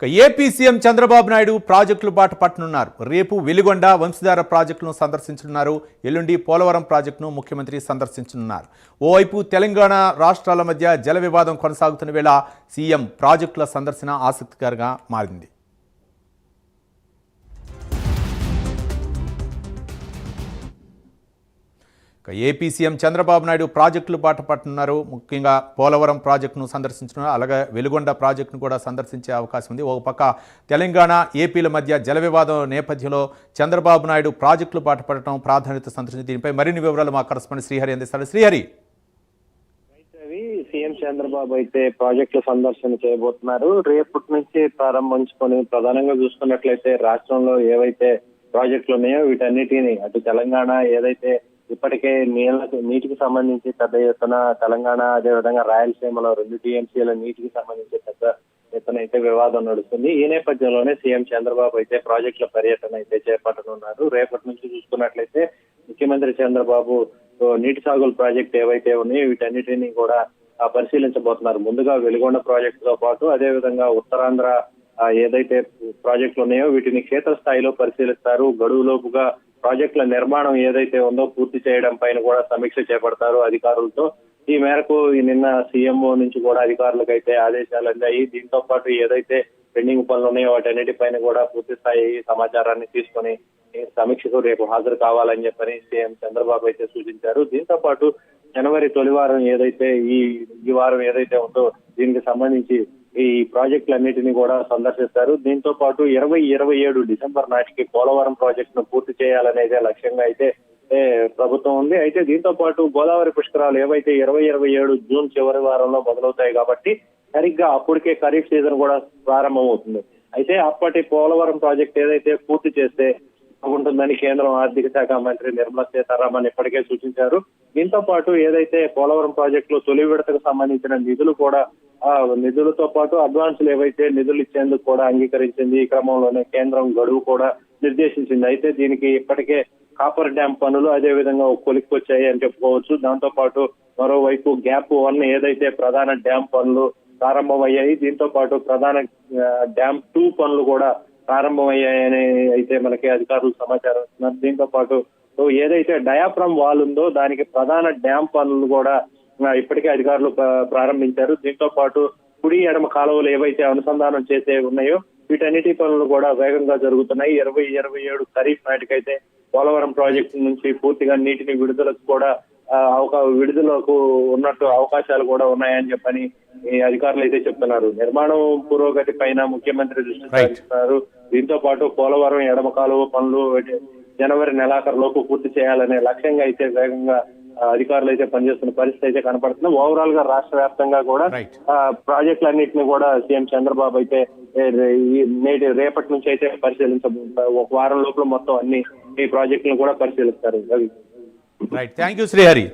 AP CM Chandrababu Naidu ప్రాజెక్టులు బాట పట్టనున్నారు. రేపు వెలిగొండ వంశధార ప్రాజెక్టును సందర్శించనున్నారు. ఎల్లుండి పోలవరం ప్రాజెక్టును ముఖ్యమంత్రి సందర్శించనున్నారు. ఓవైపు తెలంగాణ రాష్ట్రాల మధ్య జల వివాదం కొనసాగుతున్న వేళ సీఎం ప్రాజెక్టుల సందర్శన ఆసక్తికరంగా మారింది. ఏపీ సీఎం చంద్రబాబు నాయుడు ప్రాజెక్టులు బాట పట్టనున్నారు. ముఖ్యంగా పోలవరం ప్రాజెక్టును సందర్శించనున్నారు. అలాగే వెలుగొండ ప్రాజెక్టును కూడా సందర్శించే అవకాశం ఉంది. ఒక పక్క తెలంగాణ ఏపీల మధ్య జల వివాదం నేపథ్యంలో చంద్రబాబు నాయుడు ప్రాజెక్టులు బాట పడటం ప్రాధాన్యత సంతరించింది. దీనిపై మరిన్ని వివరాలు మా కరెస్పాండెంట్ శ్రీహరి అందిస్తారు. శ్రీహరి, సీఎం చంద్రబాబు అయితే ప్రాజెక్టుల సందర్శన చేయబోతున్నారు. రేపటి నుంచి ప్రారంభించుకొని ప్రధానంగా చూసుకున్నట్లయితే రాష్ట్రంలో ఏవైతే ప్రాజెక్టులు ఉన్నాయో వీటన్నిటిని అటు తెలంగాణ ఏదైతే ఇప్పటికే నీటికి సంబంధించి పెద్ద ఎత్తున తెలంగాణ అదేవిధంగా రాయలసీమలో 2 టీఎంసీల నీటికి సంబంధించి పెద్ద ఎత్తున అయితే వివాదం నడుస్తుంది. ఈ నేపథ్యంలోనే సీఎం చంద్రబాబు అయితే ప్రాజెక్టుల పర్యటన అయితే చేపట్టనున్నారు. రేపటి నుంచి చూసుకున్నట్లయితే ముఖ్యమంత్రి చంద్రబాబు నీటి సాగుల ప్రాజెక్టు ఏవైతే ఉన్నాయో వీటన్నిటిని కూడా పరిశీలించబోతున్నారు. ముందుగా వెలిగొండ ప్రాజెక్టుతో పాటు అదేవిధంగా ఉత్తరాంధ్ర ఏదైతే ప్రాజెక్టులు ఉన్నాయో వీటిని క్షేత్రస్థాయిలో పరిశీలిస్తారు. గడువులోపుగా ప్రాజెక్టుల నిర్మాణం ఏదైతే ఉందో పూర్తి చేయడం పైన కూడా సమీక్ష చేపడతారు అధికారులతో. ఈ మేరకు నిన్న సీఎంఓ నుంచి కూడా అధికారులకు అయితే ఆదేశాలు అందాయి. దీంతో పాటు ఏదైతే పెండింగ్ పనులు ఉన్నాయో వాటన్నిటిపైన కూడా పూర్తి స్థాయి సమాచారాన్ని తీసుకొని సమీక్షకు రేపు హాజరు కావాలని చెప్పని సీఎం చంద్రబాబు అయితే సూచించారు. దీంతో పాటు జనవరి తొలి వారం ఏదైతే ఈ వారం ఏదైతే ఉందో దీనికి సంబంధించి ఈ ప్రాజెక్టులన్నిటిని కూడా సందర్శిస్తారు. దీంతో పాటు 2027 డిసెంబర్ నాటికి పోలవరం ప్రాజెక్టును పూర్తి చేయాలనేదే లక్ష్యంగా అయితే ప్రభుత్వం ఉంది. అయితే దీంతో పాటు గోదావరి పుష్కరాలు ఏవైతే 2027 జూన్ చివరి వారంలో మొదలవుతాయి కాబట్టి సరిగ్గా అప్పటికే ఖరీఫ్ సీజన్ కూడా ప్రారంభమవుతుంది. అయితే అప్పటి పోలవరం ప్రాజెక్ట్ ఏదైతే పూర్తి చేస్తే బాగుంటుందని కేంద్రం ఆర్థిక శాఖ మంత్రి నిర్మలా సీతారామన్ ఇప్పటికే సూచించారు. దీంతో పాటు ఏదైతే పోలవరం ప్రాజెక్టులో తొలి విడతకు సంబంధించిన నిధులు కూడా నిధులతో పాటు అడ్వాన్సులు ఏవైతే నిధులు ఇచ్చేందుకు కూడా అంగీకరించింది. ఈ క్రమంలోనే కేంద్రం గడువు కూడా నిర్దేశించింది. అయితే దీనికి ఇప్పటికే కాపర్ డ్యాం పనులు అదే విధంగా కొలిక్కొచ్చాయి అని చెప్పుకోవచ్చు. దాంతో పాటు మరోవైపు గ్యాప్ 1 ఏదైతే ప్రధాన డ్యాం పనులు ప్రారంభమయ్యాయి. దీంతో పాటు ప్రధాన డ్యాం 2 పనులు కూడా ప్రారంభమయ్యాయని అయితే మనకి అధికారులు సమాచారం ఇస్తున్నారు. దీంతో పాటు ఏదైతే డయాఫ్రమ్ వాల్ ఉందో దానికి ప్రధాన డ్యాం పనులు కూడా ఇప్పటికే అధికారులు ప్రారంభించారు. దీంతో పాటు కుడి ఎడమ కాలువలు ఏవైతే అనుసంధానం చేసే ఉన్నాయో వీటన్నిటి పనులు కూడా వేగంగా జరుగుతున్నాయి. 2027 ఖరీఫ్ నాటికైతే పోలవరం ప్రాజెక్టు నుంచి పూర్తిగా నీటిని విడుదలకు కూడా విడుదలకు ఉన్నట్టు అవకాశాలు కూడా ఉన్నాయని చెప్పని ఈ అధికారులు అయితే చెప్తున్నారు. నిర్మాణం పురోగతి పైన ముఖ్యమంత్రి దృష్టి సారిస్తున్నారు. దీంతో పాటు పోలవరం ఎడమ కాలువ పనులు జనవరి నెలాఖరులోపు పూర్తి చేయాలనే లక్ష్యంగా అయితే వేగంగా అధికారులు అయితే పనిచేస్తున్న పరిస్థితి అయితే కనపడుతుంది. ఓవరాల్ గా రాష్ట్ర వ్యాప్తంగా కూడా ప్రాజెక్టులన్నింటినీ కూడా సీఎం చంద్రబాబు అయితే రేపటి నుంచి అయితే ఒక వారం లోపల మొత్తం అన్ని ఈ ప్రాజెక్టులను కూడా పరిశీలిస్తారు. Right, thank you Srihari.